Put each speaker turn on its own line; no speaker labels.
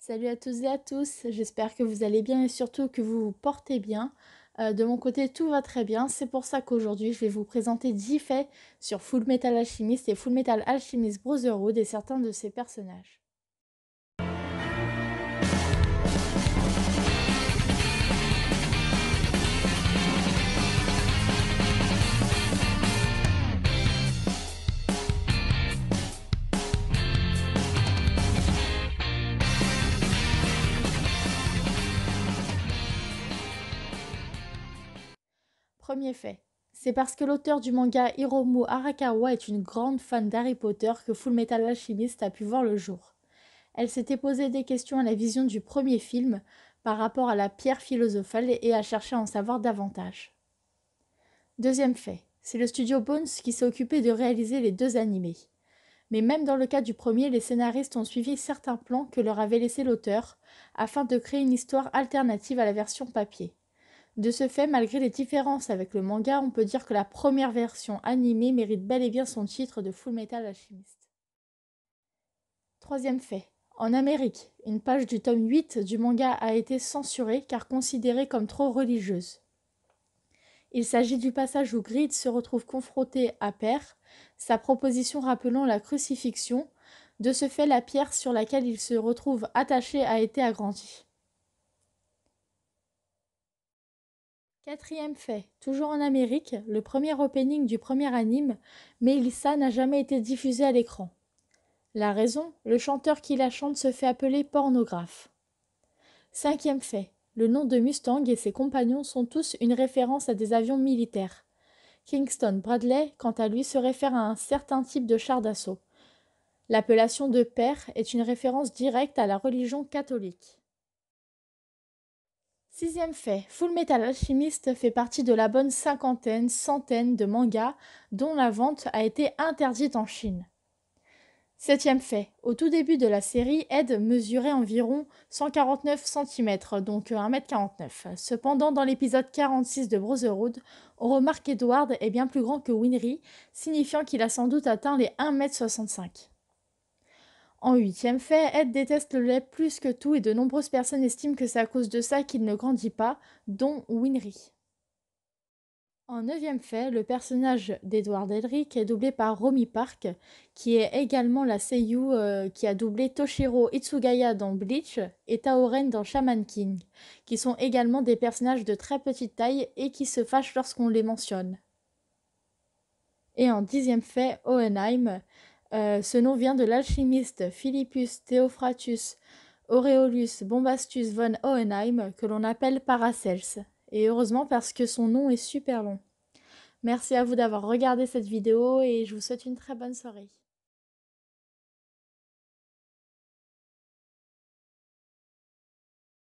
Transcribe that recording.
Salut à tous et à tous, j'espère que vous allez bien et surtout que vous vous portez bien. De mon côté, tout va très bien, c'est pour ça qu'aujourd'hui je vais vous présenter 10 faits sur Fullmetal Alchemist et Fullmetal Alchemist Brotherhood et certains de ses personnages. Premier fait, c'est parce que l'auteur du manga Hiromu Arakawa est une grande fan d'Harry Potter que Fullmetal Alchemist a pu voir le jour. Elle s'était posé des questions à la vision du premier film par rapport à la pierre philosophale et a cherché à en savoir davantage. Deuxième fait, c'est le studio Bones qui s'est occupé de réaliser les deux animés. Mais même dans le cas du premier, les scénaristes ont suivi certains plans que leur avait laissé l'auteur, afin de créer une histoire alternative à la version papier. De ce fait, malgré les différences avec le manga, on peut dire que la première version animée mérite bel et bien son titre de Fullmetal Alchemist. Troisième fait. En Amérique, une page du tome 8 du manga a été censurée car considérée comme trop religieuse. Il s'agit du passage où Grid se retrouve confronté à Père, sa proposition rappelant la crucifixion. De ce fait, la pierre sur laquelle il se retrouve attaché a été agrandie. Quatrième fait, toujours en Amérique, le premier opening du premier anime, Melissa n'a jamais été diffusé à l'écran. La raison, le chanteur qui la chante se fait appeler pornographe. Cinquième fait, le nom de Mustang et ses compagnons sont tous une référence à des avions militaires. Kingston Bradley, quant à lui, se réfère à un certain type de char d'assaut. L'appellation de père est une référence directe à la religion catholique. Sixième fait, Fullmetal Alchemist fait partie de la bonne centaine de mangas dont la vente a été interdite en Chine. Septième fait, au tout début de la série, Ed mesurait environ 149 cm, donc 1,49 m. Cependant, dans l'épisode 46 de Brotherhood, on remarque qu'Edward est bien plus grand que Winry, signifiant qu'il a sans doute atteint les 1,65 m. En huitième fait, Ed déteste le lait plus que tout et de nombreuses personnes estiment que c'est à cause de ça qu'il ne grandit pas, dont Winry. En neuvième fait, le personnage d'Edward Elric est doublé par Romy Park, qui est également la seiyū qui a doublé Toshiro Itsugaya dans Bleach et Taoren dans Shaman King, qui sont également des personnages de très petite taille et qui se fâchent lorsqu'on les mentionne. Et en dixième fait, Hohenheim, ce nom vient de l'alchimiste Philippus Theophrastus Aureolus Bombastus von Hohenheim, que l'on appelle Paracels. Et heureusement parce que son nom est super long. Merci à vous d'avoir regardé cette vidéo et je vous souhaite une très bonne soirée.